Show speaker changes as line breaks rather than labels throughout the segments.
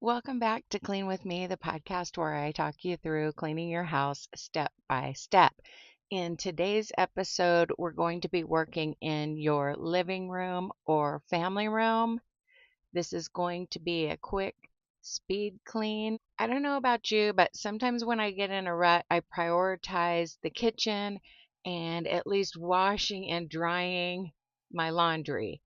Welcome back to Clean With Me, the podcast where I talk you through cleaning your house step by step. In today's episode, we're going to be working in your living room or family room. This is going to be a quick speed clean. I don't know about you, but sometimes when I get in a rut, I prioritize the kitchen and at least washing and drying my laundry.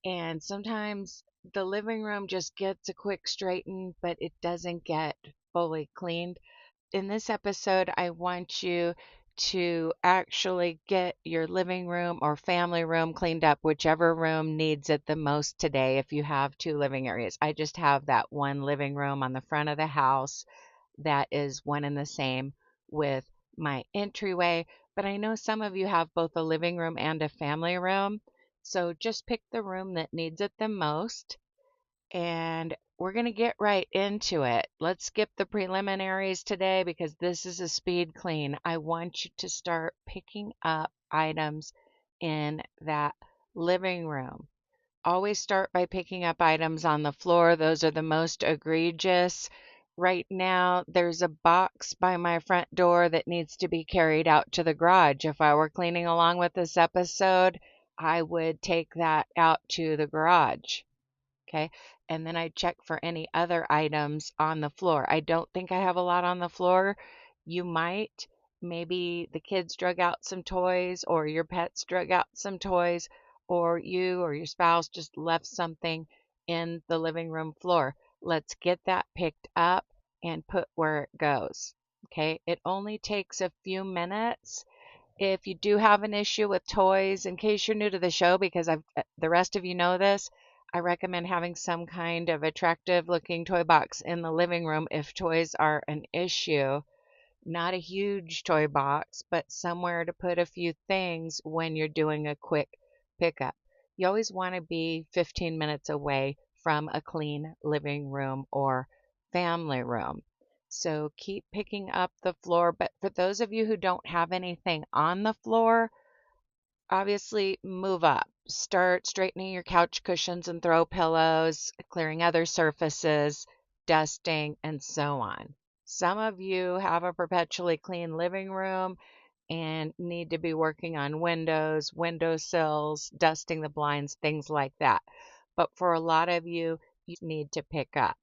And sometimes the living room just gets a quick straighten, but it doesn't get fully cleaned. In this episode, I want you to actually get your living room or family room cleaned up, whichever room needs it the most today. If you have two living areas, I just have that one living room on the front of the house that is one and the same with my entryway. But I know some of you have both a living room and a family room. So just pick the room that needs it the most and we're going to get right into it. Let's skip the preliminaries today because this is a speed clean. I want you to start picking up items in that living room. Always start by picking up items on the floor. Those are the most egregious. Right now, there's a box by my front door that needs to be carried out to the garage. If I were cleaning along with this episode, I would take that out to the garage. Okay. And then I check for any other items on the floor. I don't think I have a lot on the floor. You might. Maybe the kids drug out some toys, or your pets drug out some toys, or you or your spouse just left something in the living room floor. Let's get that picked up and put where it goes. Okay. It only takes a few minutes. If you do have an issue with toys, in case you're new to the show, because the rest of you know this, I recommend having some kind of attractive looking toy box in the living room if toys are an issue. Not a huge toy box, but somewhere to put a few things when you're doing a quick pickup. You always want to be 15 minutes away from a clean living room or family room. So keep picking up the floor. But for those of you who don't have anything on the floor, obviously move up. Start straightening your couch cushions and throw pillows, clearing other surfaces, dusting, and so on. Some of you have a perpetually clean living room and need to be working on windows, windowsills, dusting the blinds, things like that. But for a lot of you, you need to pick up.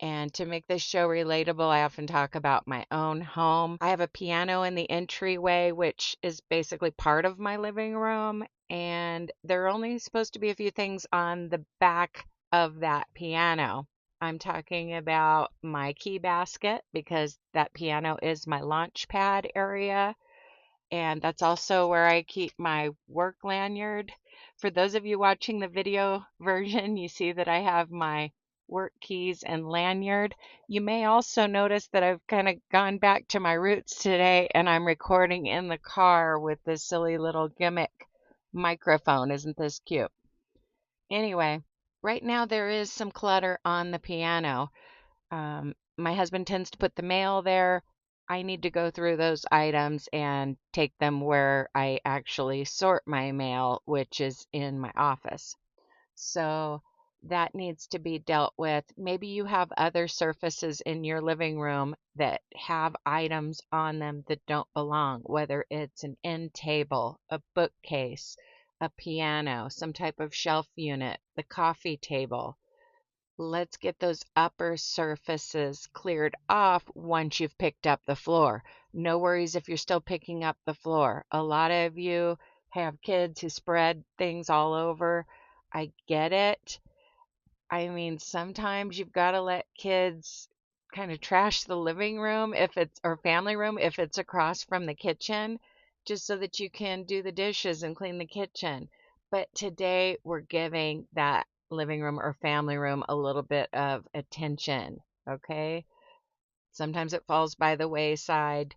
And to make this show relatable, I often talk about my own home. I have a piano in the entryway, which is basically part of my living room. And there are only supposed to be a few things on the back of that piano. I'm talking about my key basket because that piano is my launch pad area. And that's also where I keep my work lanyard. For those of you watching the video version, you see that I have my work keys and lanyard. You may also notice that I've kind of gone back to my roots today and I'm recording in the car with this silly little gimmick microphone. Isn't this cute? Anyway, right now there is some clutter on the piano. My husband tends to put the mail there. I need to go through those items and take them where I actually sort my mail, which is in my office. So that needs to be dealt with. Maybe you have other surfaces in your living room that have items on them that don't belong, whether it's an end table, a bookcase, a piano, some type of shelf unit, the coffee table. Let's get those upper surfaces cleared off once you've picked up the floor. No worries if you're still picking up the floor. A lot of you have kids who spread things all over. I get it. I mean, sometimes you've got to let kids kind of trash the living room if it's or family room if it's across from the kitchen, just so that you can do the dishes and clean the kitchen. But today we're giving that living room or family room a little bit of attention, okay? Sometimes it falls by the wayside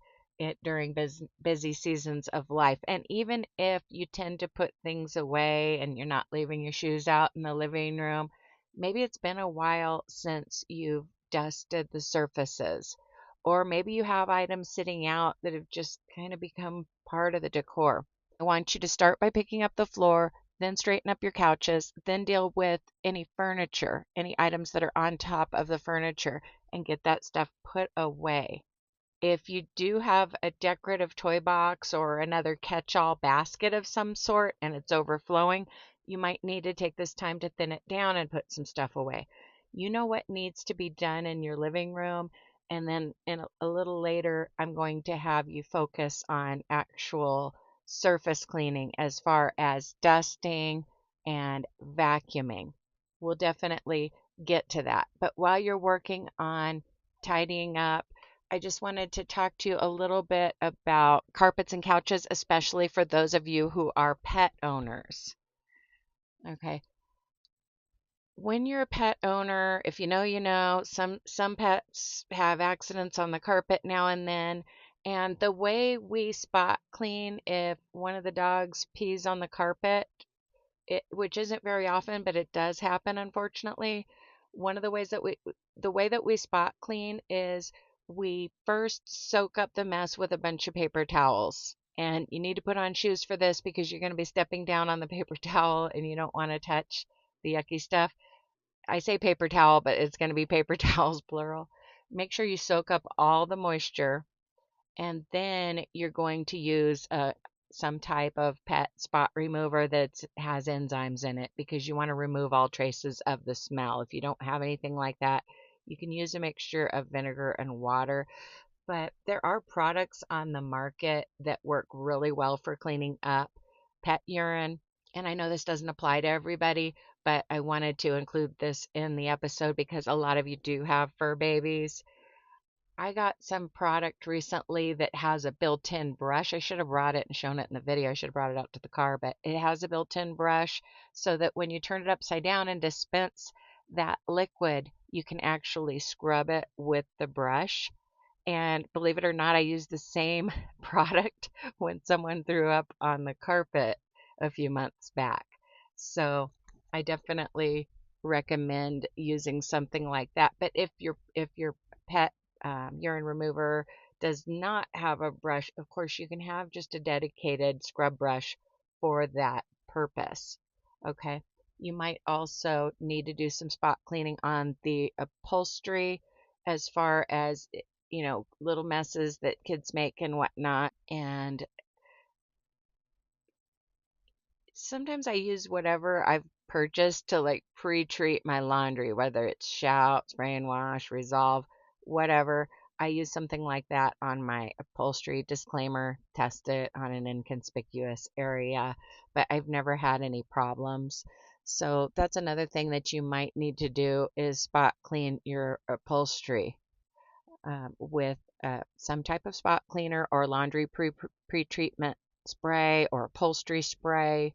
during busy seasons of life. And even if you tend to put things away and you're not leaving your shoes out in the living room, maybe it's been a while since you've dusted the surfaces. Or maybe you have items sitting out that have just kind of become part of the decor. I want you to start by picking up the floor, then straighten up your couches, then deal with any furniture, any items that are on top of the furniture, and get that stuff put away. If you do have a decorative toy box or another catch-all basket of some sort and it's overflowing, you might need to take this time to thin it down and put some stuff away. You know what needs to be done in your living room, and then in a little later, I'm going to have you focus on actual surface cleaning as far as dusting and vacuuming. We'll definitely get to that. But while you're working on tidying up, I just wanted to talk to you a little bit about carpets and couches, especially for those of you who are pet owners. Okay. When you're a pet owner, if you know, you know, some pets have accidents on the carpet now and then, and the way we spot clean if one of the dogs pees on the carpet, which isn't very often, but it does happen, unfortunately. One of the ways that the way that we spot clean is we first soak up the mess with a bunch of paper towels. And you need to put on shoes for this because you're going to be stepping down on the paper towel and you don't want to touch the yucky stuff. I say paper towel, but it's going to be paper towels, plural. Make sure you soak up all the moisture, and then you're going to use some type of pet spot remover that has enzymes in it because you want to remove all traces of the smell. If you don't have anything like that, you can use a mixture of vinegar and water. But there are products on the market that work really well for cleaning up pet urine. And I know this doesn't apply to everybody, but I wanted to include this in the episode because a lot of you do have fur babies. I got some product recently that has a built-in brush. I should have brought it and shown it in the video. I should have brought it out to the car, but it has a built-in brush so that when you turn it upside down and dispense that liquid, you can actually scrub it with the brush. And believe it or not, I used the same product when someone threw up on the carpet a few months back. So I definitely recommend using something like that. But if your pet urine remover does not have a brush, of course you can have just a dedicated scrub brush for that purpose. Okay. You might also need to do some spot cleaning on the upholstery as far as little messes that kids make and whatnot. And sometimes I use whatever I've purchased to like pre-treat my laundry, whether it's Shout, Spray and Wash, Resolve, whatever. I use something like that on my upholstery. Disclaimer, test it on an inconspicuous area, but I've never had any problems. So that's another thing that you might need to do is spot clean your upholstery with some type of spot cleaner or laundry pre-treatment spray or upholstery spray.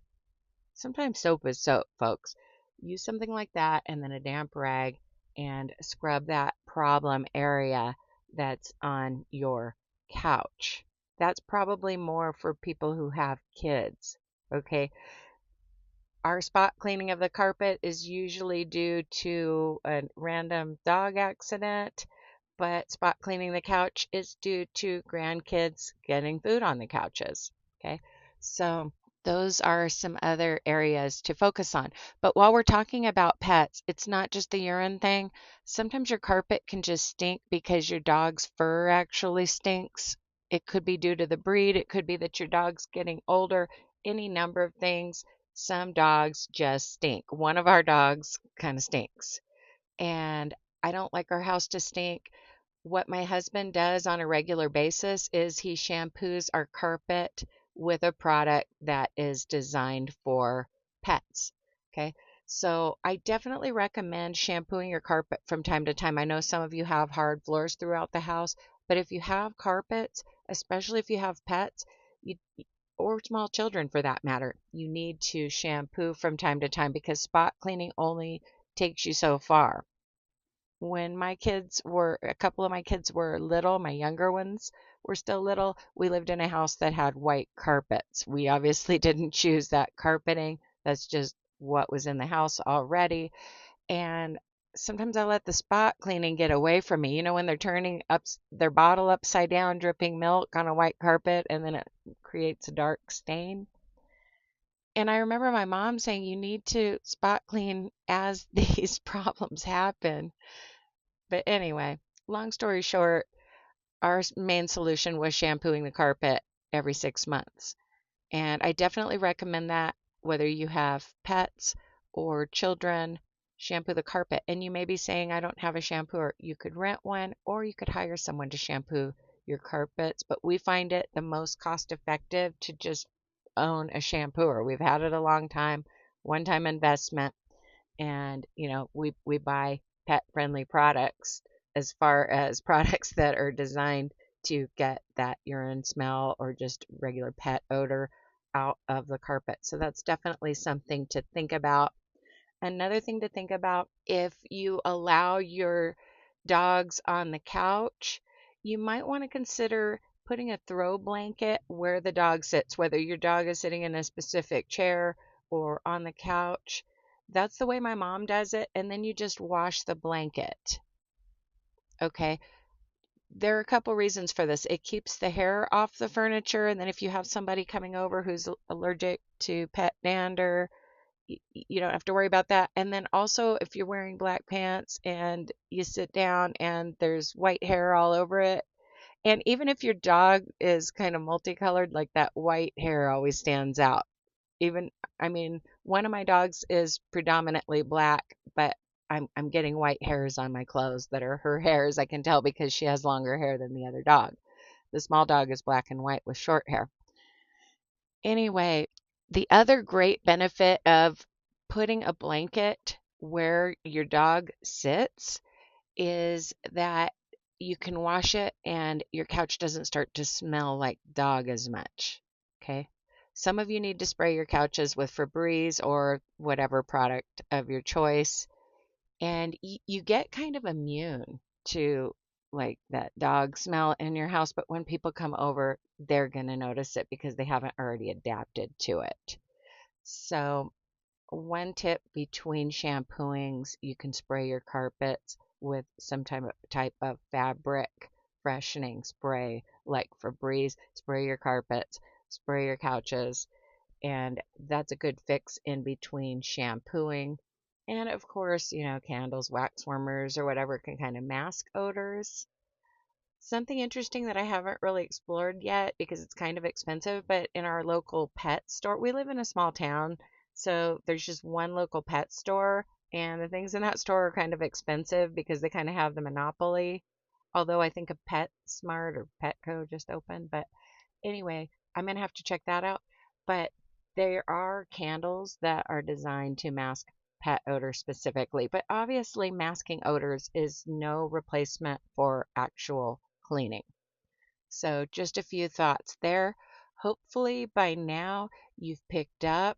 Sometimes soap is soap, folks. Use something like that and then a damp rag and scrub that problem area that's on your couch. That's probably more for people who have kids. Okay. Our spot cleaning of the carpet is usually due to a random dog accident, but spot cleaning the couch is due to grandkids getting food on the couches. Okay. So those are some other areas to focus on. But while we're talking about pets, it's not just the urine thing. Sometimes your carpet can just stink because your dog's fur actually stinks. It could be due to the breed, it could be that your dog's getting older, any number of things. Some dogs just stink. One of our dogs kind of stinks. And I don't like our house to stink. What my husband does on a regular basis is he shampoos our carpet with a product that is designed for pets. Okay. So I definitely recommend shampooing your carpet from time to time. I know some of you have hard floors throughout the house, but if you have carpets, especially if you have pets, you or small children for that matter, you need to shampoo from time to time because spot cleaning only takes you so far. When a couple of my kids were little, my younger ones were still little, we lived in a house that had white carpets. We obviously didn't choose that carpeting. That's just what was in the house already. And sometimes I let the spot cleaning get away from me. When they're turning up their bottle upside down, dripping milk on a white carpet, and then it creates a dark stain. And I remember my mom saying, you need to spot clean as these problems happen. But anyway, long story short, our main solution was shampooing the carpet every 6 months. And I definitely recommend that whether you have pets or children, shampoo the carpet. And you may be saying, I don't have a shampooer. You could rent one or you could hire someone to shampoo your carpets. But we find it the most cost effective to just own a shampooer. We've had it a long time, one time investment, and we buy pet friendly products as far as products that are designed to get that urine smell or just regular pet odor out of the carpet. So that's definitely something to think about. Another thing to think about, if you allow your dogs on the couch, you might want to consider putting a throw blanket where the dog sits, whether your dog is sitting in a specific chair or on the couch. That's the way my mom does it. And then you just wash the blanket. Okay. There are a couple reasons for this. It keeps the hair off the furniture. And then if you have somebody coming over who's allergic to pet dander, you don't have to worry about that. And then also, if you're wearing black pants and you sit down and there's white hair all over it, and even if your dog is kind of multicolored, like that white hair always stands out. Even, I mean, one of my dogs is predominantly black, but I'm getting white hairs on my clothes that are her hairs. I can tell because she has longer hair than the other dog. The small dog is black and white with short hair. Anyway, the other great benefit of putting a blanket where your dog sits is that you can wash it and your couch doesn't start to smell like dog as much. Okay. Some of you need to spray your couches with Febreze or whatever product of your choice, and you get kind of immune to like that dog smell in your house. But when people come over, they're going to notice it because they haven't already adapted to it. So one tip between shampooings, you can spray your carpets with some type of fabric freshening spray like Febreze. Spray your carpets, spray your couches, and that's a good fix in between shampooing. And of course, candles, wax warmers, or whatever can kind of mask odors. Something interesting that I haven't really explored yet because it's kind of expensive, but in our local pet store, we live in a small town, so there's just one local pet store, and the things in that store are kind of expensive because they kind of have the monopoly. Although I think a PetSmart or Petco just opened, but anyway, I'm gonna have to check that out. But there are candles that are designed to mask pet odor specifically, but obviously masking odors is no replacement for actual cleaning. So just a few thoughts there. Hopefully by now you've picked up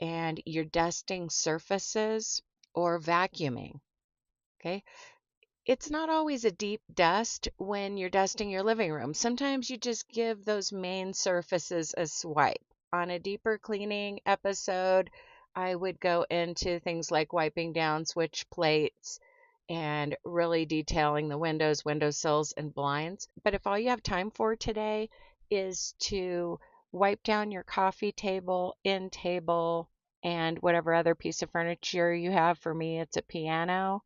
and you're dusting surfaces or vacuuming. Okay. It's not always a deep dust when you're dusting your living room. Sometimes you just give those main surfaces a swipe. On a deeper cleaning episode, I would go into things like wiping down switch plates and really detailing the windows, windowsills, and blinds. But if all you have time for today is to wipe down your coffee table, end table, and whatever other piece of furniture you have, for me, it's a piano,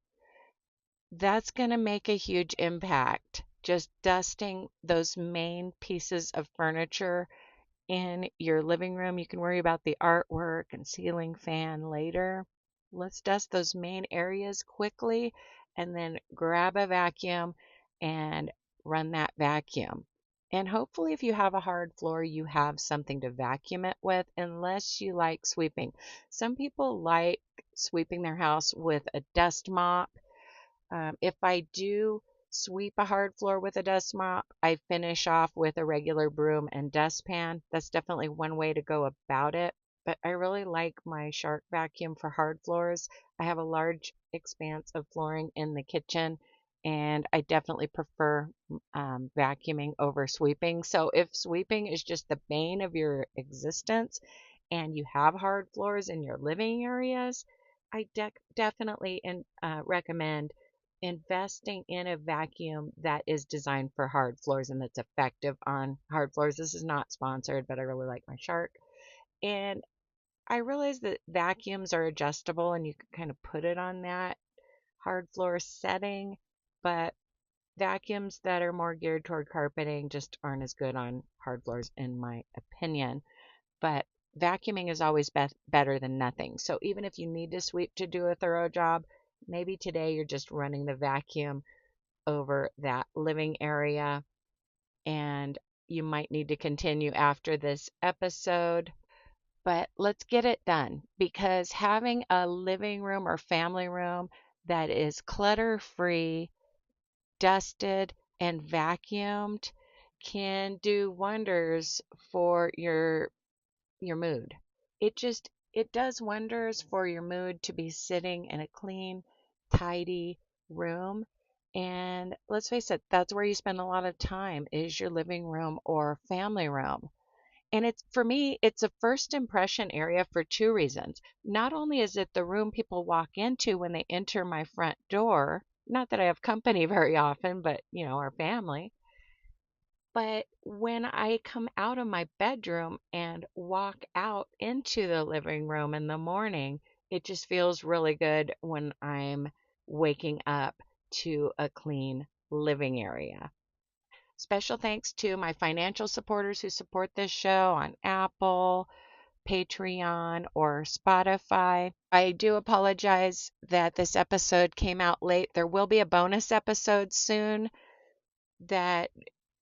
that's going to make a huge impact. Just dusting those main pieces of furniture in your living room. You can worry about the artwork and ceiling fan later. Let's dust those main areas quickly and then grab a vacuum and run that vacuum. And hopefully, if you have a hard floor, you have something to vacuum it with, unless you like sweeping. Some people like sweeping their house with a dust mop. If I do sweep a hard floor with a dust mop, I finish off with a regular broom and dustpan. That's definitely one way to go about it. But I really like my Shark vacuum for hard floors. I have a large expanse of flooring in the kitchen, and I definitely prefer vacuuming over sweeping. So if sweeping is just the bane of your existence and you have hard floors in your living areas, I definitely recommend investing in a vacuum that is designed for hard floors and that's effective on hard floors. This is not sponsored, but I really like my Shark. And I realize that vacuums are adjustable and you can kind of put it on that hard floor setting, but vacuums that are more geared toward carpeting just aren't as good on hard floors, in my opinion. But vacuuming is always better than nothing. So even if you need to sweep to do a thorough job, maybe today you're just running the vacuum over that living area, and you might need to continue after this episode. But let's get it done, because having a living room or family room that is clutter free, dusted, and vacuumed can do wonders for your mood. It does wonders for your mood to be sitting in a clean, tidy room. And let's face it, that's where you spend a lot of time, is your living room or family room. And it's, for me, it's a first impression area for two reasons. Not only is it the room people walk into when they enter my front door, not that I have company very often, but our family. But when I come out of my bedroom and walk out into the living room in the morning, it just feels really good when I'm waking up to a clean living area. Special thanks to my financial supporters who support this show on Apple, Patreon, or Spotify. I do apologize that this episode came out late. There will be a bonus episode soon that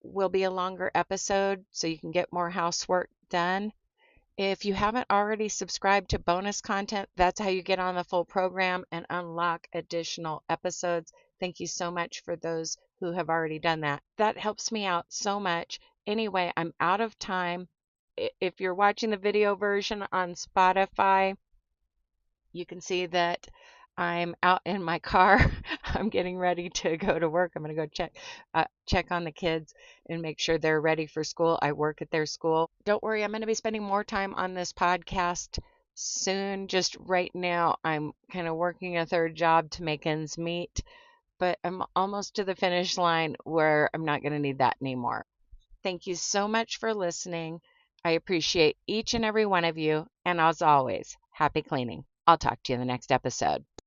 will be a longer episode so you can get more housework done. If you haven't already subscribed to bonus content, that's how you get on the full program and unlock additional episodes. Thank you so much for those who have already done that. That helps me out so much. Anyway, I'm out of time. If you're watching the video version on Spotify, you can see that I'm out in my car. I'm getting ready to go to work. I'm going to go check on the kids and make sure they're ready for school. I work at their school. Don't worry, I'm going to be spending more time on this podcast soon. Just right now, I'm kind of working a third job to make ends meet, but I'm almost to the finish line where I'm not going to need that anymore. Thank you so much for listening. I appreciate each and every one of you. And as always, happy cleaning. I'll talk to you in the next episode.